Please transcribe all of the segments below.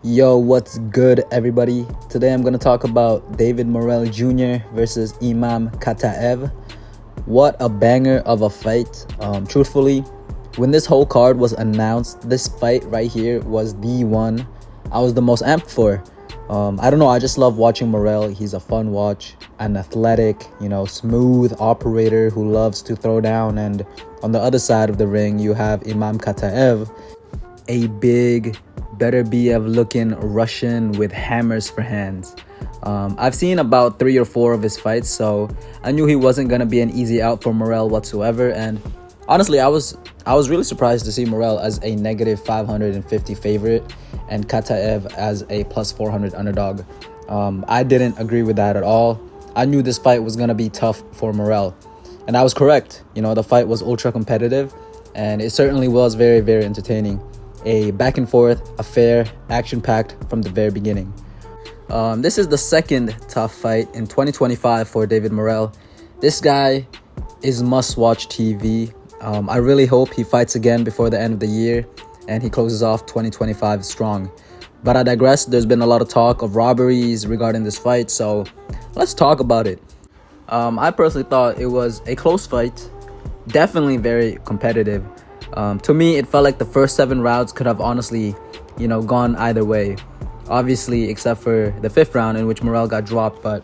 Yo, what's good, everybody? Today I'm going to talk about David Morrell Jr. versus Imam Khataev. What a banger of a fight. Truthfully, when this whole card was announced, this fight right here was the one I was the most amped for. I don't know, I just love watching Morrell. He's a fun watch, an athletic, smooth operator who loves to throw down. And on the other side of the ring, you have Imam Khataev, a big, better BF looking Russian with hammers for hands. I've seen about 3 or 4 of his fights, so I knew he wasn't going to be an easy out for Morrell whatsoever. And honestly, I was really surprised to see Morrell as a negative 550 favorite and Khataev as a plus 400 underdog. I didn't agree with that at all. I knew this fight was going to be tough for Morrell, and I was correct. The fight was ultra competitive, and it certainly was very, very entertaining. A back and forth affair, action-packed from the very beginning. This is the second tough fight in 2025 for David Morrell. This guy is must-watch TV. I really hope he fights again before the end of the year and he closes off 2025 strong. But I digress. There's been a lot of talk of robberies regarding this fight, so let's talk about it. I personally thought it was a close fight, definitely very competitive. To me, it felt like the first 7 rounds could have honestly, gone either way. Obviously, except for the 5th round in which Morrell got dropped. But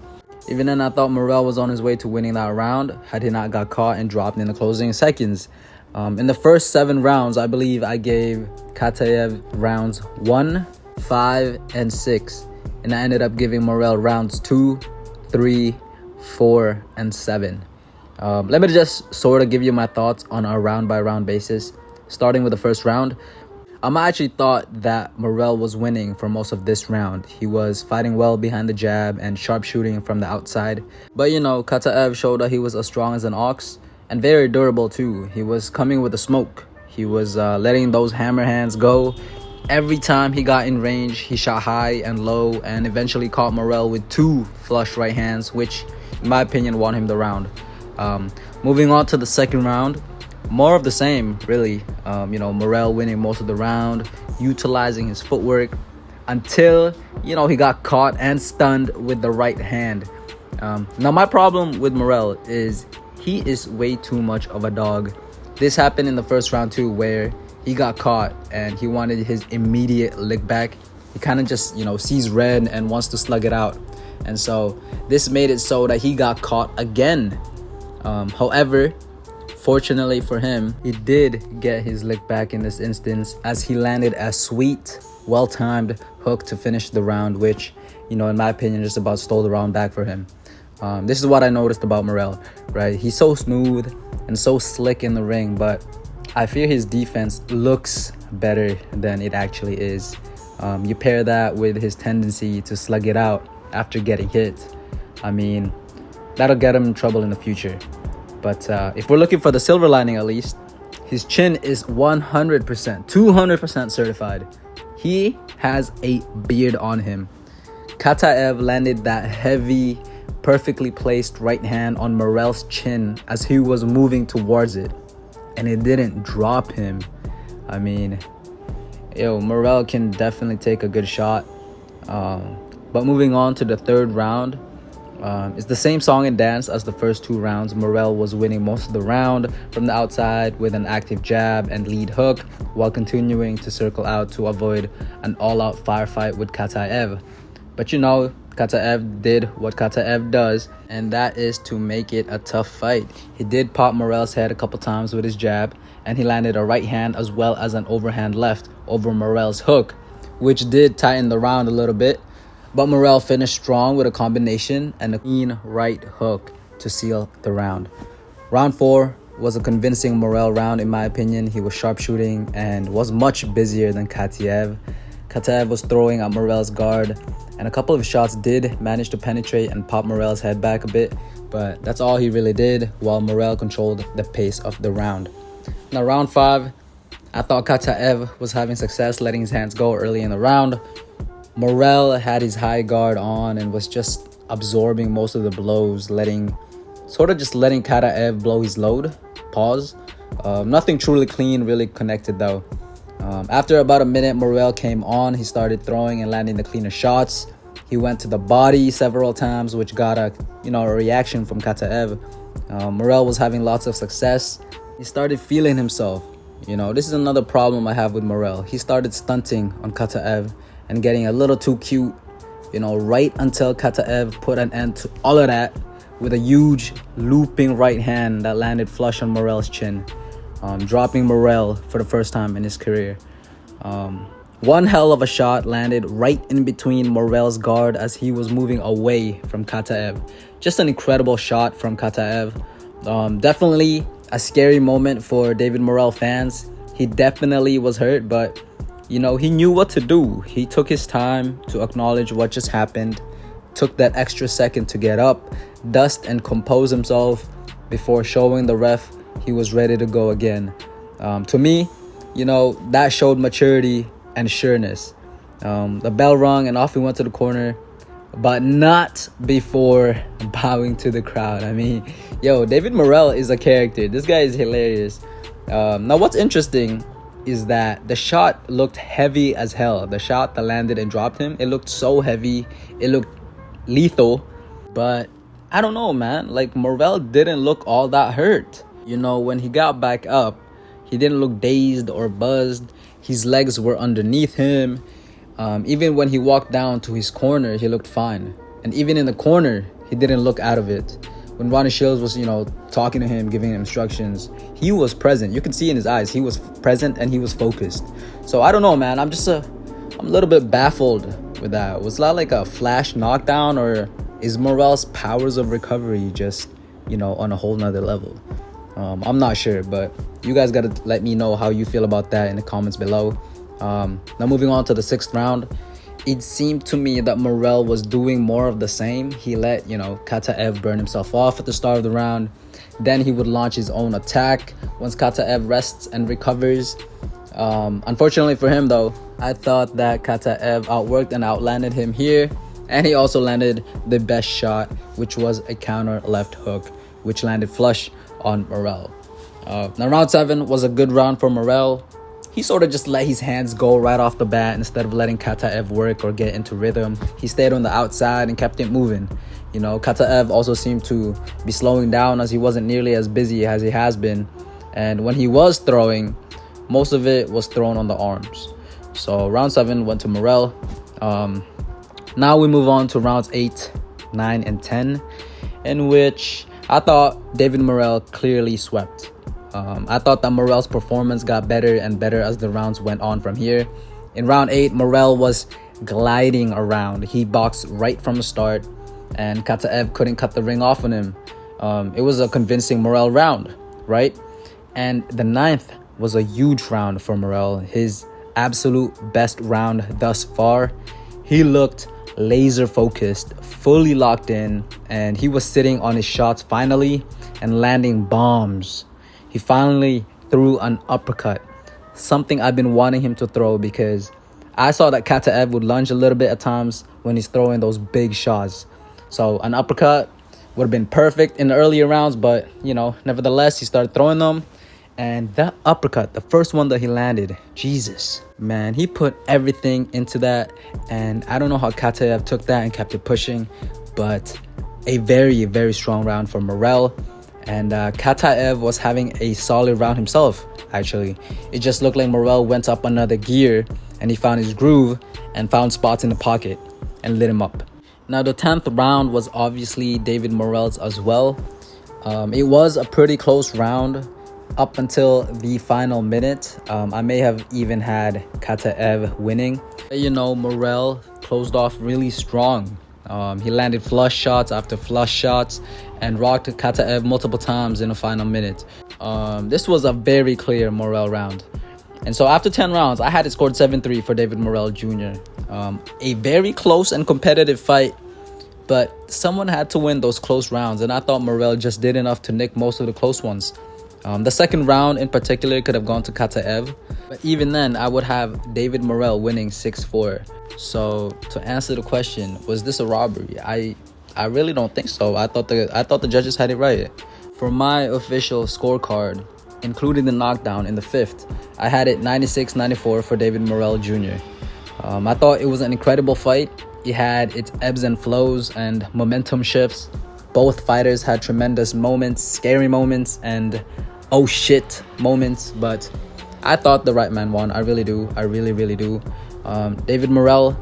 even then, I thought Morrell was on his way to winning that round had he not got caught and dropped in the closing seconds. In the first 7 rounds, I believe I gave Khataev rounds 1, 5, and 6. And I ended up giving Morrell rounds 2, 3, 4, and 7. Let me just sort of give you my thoughts on a round-by-round basis. Starting with the first round, I actually thought that Morrell was winning for most of this round. He was fighting well behind the jab and sharpshooting from the outside. But, Khataev showed that he was as strong as an ox and very durable too. He was coming with the smoke. He was letting those hammer hands go. Every time he got in range, he shot high and low and eventually caught Morrell with 2 flush right hands, which, in my opinion, won him the round. Moving on to the second round, more of the same, really. Morrell winning most of the round, utilizing his footwork until, he got caught and stunned with the right hand. Now, my problem with Morrell is he is way too much of a dog. This happened in the first round too, where he got caught and he wanted his immediate lick back. He kind of just, sees red and wants to slug it out. And so this made it so that he got caught again. However, fortunately for him, he did get his lick back in this instance as he landed a sweet, well-timed hook to finish the round, which, in my opinion, just about stole the round back for him. This is what I noticed about Morrell, right? He's so smooth and so slick in the ring, but I fear his defense looks better than it actually is. You pair that with his tendency to slug it out after getting hit. That'll get him in trouble in the future. But if we're looking for the silver lining, at least, his chin is 100%, 200% certified. He has a beard on him. Khataev landed that heavy, perfectly placed right hand on Morrell's chin as he was moving towards it, and it didn't drop him. Morrell can definitely take a good shot. But moving on to the third round, it's the same song and dance as the first 2 rounds. Morrell was winning most of the round from the outside with an active jab and lead hook while continuing to circle out to avoid an all-out firefight with Khataev. But Khataev did what Khataev does, and that is to make it a tough fight. He did pop Morrell's head a couple times with his jab, and he landed a right hand as well as an overhand left over Morrell's hook, which did tighten the round a little bit. But Morrell finished strong with a combination and a clean right hook to seal the round. Round 4 was a convincing Morrell round, in my opinion. He was sharpshooting and was much busier than Khataev. Khataev was throwing at Morrell's guard, and a couple of shots did manage to penetrate and pop Morrell's head back a bit, but that's all he really did, while Morrell controlled the pace of the round. Now, round 5, I thought Khataev was having success letting his hands go early in the round. Morrell had his high guard on and was just absorbing most of the blows, letting Khataev blow his load. Pause. Nothing truly clean really connected though. After about a minute, Morrell came on. He started throwing and landing the cleaner shots. He went to the body several times, which got a reaction from Khataev. Morrell was having lots of success. He started feeling himself. This is another problem I have with Morrell. He started stunting on Khataev and getting a little too cute, right until Khataev put an end to all of that with a huge looping right hand that landed flush on Morrell's chin, dropping Morrell for the first time in his career. One hell of a shot landed right in between Morrell's guard as he was moving away from Khataev. Just an incredible shot from Khataev. Definitely a scary moment for David Morrell fans. He definitely was hurt, but he knew what to do. He took his time to acknowledge what just happened, took that extra second to get up, dust and compose himself before showing the ref he was ready to go again. To me, that showed maturity and sureness. The bell rung and off he went to the corner, but not before bowing to the crowd. I mean, David Morrell is a character. This guy is hilarious. Now, what's interesting is that the shot looked heavy as hell. The shot that landed and dropped him, it looked so heavy. It looked lethal. But I don't know, man. Like, Morrell didn't look all that hurt. When he got back up, he didn't look dazed or buzzed. His legs were underneath him. Even when he walked down to his corner, he looked fine. And even in the corner, he didn't look out of it. When Ronnie Shields was, talking to him, giving him instructions, he was present. You can see in his eyes, he was present and he was focused. So I don't know, man. I'm a little bit baffled with that. Was that like a flash knockdown, or is Morrell's powers of recovery just, on a whole nother level? I'm not sure, but you guys got to let me know how you feel about that in the comments below. Now moving on to the 6th round, it seemed to me that Morrell was doing more of the same. He let, Khataev burn himself off at the start of the round. Then he would launch his own attack once Khataev rests and recovers. Unfortunately for him, though, I thought that Khataev outworked and outlanded him here. And he also landed the best shot, which was a counter left hook, which landed flush on Morrell. Now, round 7 was a good round for Morrell. He sort of just let his hands go right off the bat instead of letting Khataev work or get into rhythm. He stayed on the outside and kept it moving. Khataev also seemed to be slowing down as he wasn't nearly as busy as he has been. And when he was throwing, most of it was thrown on the arms. So round 7 went to Morrell. Now we move on to rounds 8, 9, and 10, in which I thought David Morrell clearly swept. I thought that Morrell's performance got better and better as the rounds went on from here. In round 8, Morrell was gliding around. He boxed right from the start, and Khataev couldn't cut the ring off on him. It was a convincing Morrell round, right? And the 9th was a huge round for Morrell, his absolute best round thus far. He looked laser focused, fully locked in, and he was sitting on his shots finally and landing bombs. He finally threw an uppercut, something I've been wanting him to throw, because I saw that Khataev would lunge a little bit at times when he's throwing those big shots. So an uppercut would have been perfect in the earlier rounds, but nevertheless, he started throwing them. And that uppercut, the first one that he landed, Jesus, man, he put everything into that. And I don't know how Khataev took that and kept it pushing, but a very, very strong round for Morrell. And Khataev was having a solid round himself, actually. It just looked like Morrell went up another gear and he found his groove and found spots in the pocket and lit him up. Now, the 10th round was obviously David Morrell's as well. It was a pretty close round up until the final minute. I may have even had Khataev winning. Morrell closed off really strong. He landed flush shots after flush shots and rocked Khataev multiple times in the final minute. This was a very clear Morrell round. And so after 10 rounds, I had it scored 7-3 for David Morrell Jr. A very close and competitive fight, but someone had to win those close rounds, and I thought Morrell just did enough to nick most of the close ones. The second round in particular could have gone to Khataev, but even then, I would have David Morrell winning 6-4. So to answer the question, was this a robbery? I really don't think so. I thought the judges had it right. For my official scorecard, including the knockdown in the 5th, I had it 96-94 for David Morrell Jr. I thought it was an incredible fight. It had its ebbs and flows and momentum shifts. Both fighters had tremendous moments, scary moments, and oh shit moments, but I thought the right man won. I really do. I really do. David Morrell,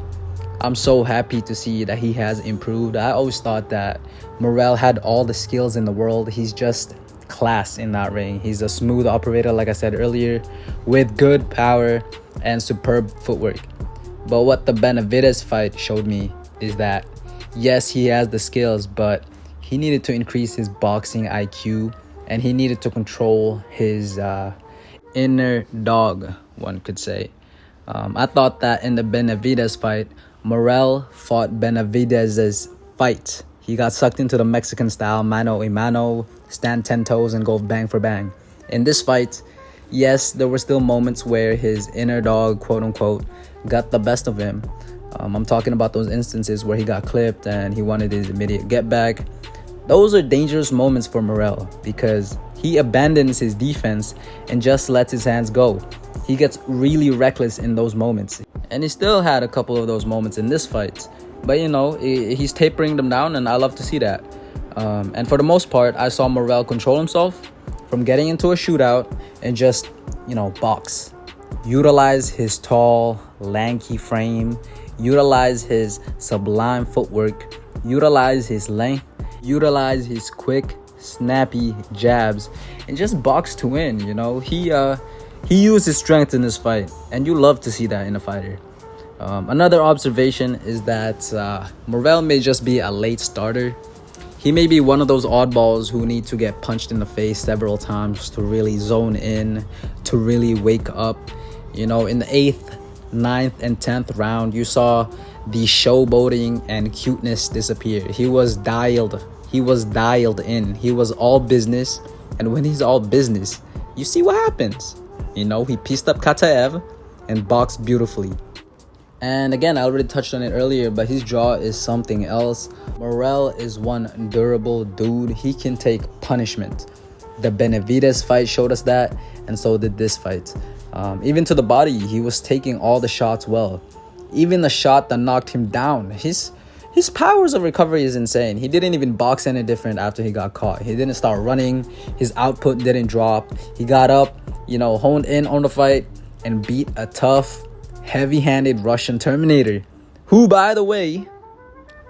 I'm so happy to see that he has improved. I always thought that Morrell had all the skills in the world. He's just class in that ring. He's a smooth operator, like I said earlier, with good power and superb footwork. But what the Benavidez fight showed me is that yes, he has the skills, but he needed to increase his boxing IQ, and he needed to control his inner dog, one could say. I thought that in the Benavidez fight, Morrell fought Benavidez's fight. He got sucked into the Mexican style, mano a mano, stand 10 toes and go bang for bang. In this fight, yes, there were still moments where his inner dog, quote unquote, got the best of him. I'm talking about those instances where he got clipped and he wanted his immediate get back. Those are dangerous moments for Morrell because he abandons his defense and just lets his hands go. He gets really reckless in those moments. And he still had a couple of those moments in this fight. But, you know, he's tapering them down, and I love to see that. And for the most part, I saw Morrell control himself from getting into a shootout and just, you know, box. Utilize his tall, lanky frame. Utilize his sublime footwork. Utilize his length. Utilize his quick, snappy jabs. And just box to win, you know. He used his strength in this fight, and you love to see that in a fighter. Another observation is that Morrell may just be a late starter. He may be one of those oddballs who need to get punched in the face several times to really zone in, to really wake up. You know, in the 8th, 9th, and 10th round, you saw the showboating and cuteness disappear. He was dialed. He was dialed in. He was all business. And when he's all business, you see what happens. You know, he pieced up Khataev and boxed beautifully. And again, I already touched on it earlier, but his jaw is something else. Morrell is one durable dude. He can take punishment. The Benavidez fight showed us that, and so did this fight. Even to the body, he was taking all the shots well. Even the shot that knocked him down, his powers of recovery is insane. He didn't even box any different after he got caught. He didn't start running. His output didn't drop. He got up, you know, honed in on the fight and beat a tough, heavy-handed Russian Terminator, who, by the way,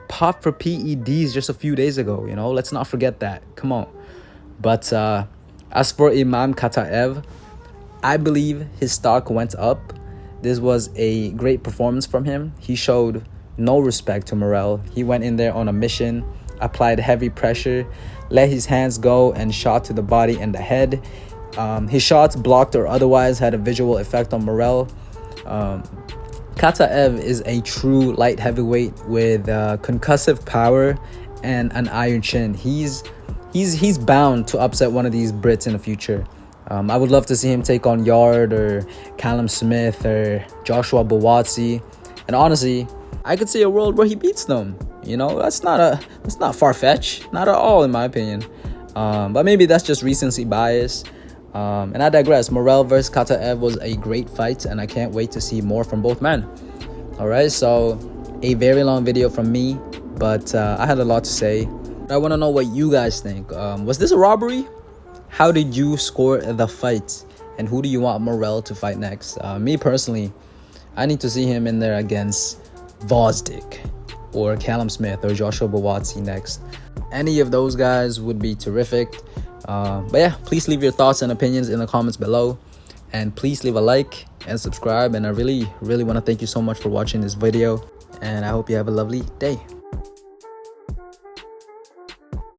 popped for PEDs just a few days ago. You know, let's not forget that. Come on. But as for Imam Khataev, I believe his stock went up. This was a great performance from him. He showed no respect to Morrell. He went in there on a mission, applied heavy pressure, let his hands go, and shot to the body and the head. His shots, blocked or otherwise, had a visual effect on Morrell. Khataev is a true light heavyweight with concussive power and an iron chin. He's bound to upset one of these Brits in the future. I would love to see him take on Yard or Callum Smith or Joshua Buatsi. And honestly, I could see a world where he beats them. You know, that's not far-fetched, not at all in my opinion. But maybe that's just recency bias. And I digress. Morrell versus Khataev was a great fight, and I can't wait to see more from both men. Alright, so a very long video from me, but I had a lot to say. I want to know what you guys think. Was this a robbery? How did you score the fight? And who do you want Morrell to fight next? Me personally, I need to see him in there against Vosdik or Callum Smith or Joshua Buatsi next. Any of those guys would be terrific. But yeah, please leave your thoughts and opinions in the comments below, and please leave a like and subscribe. And I really want to thank you so much for watching this video, and I hope you have a lovely day.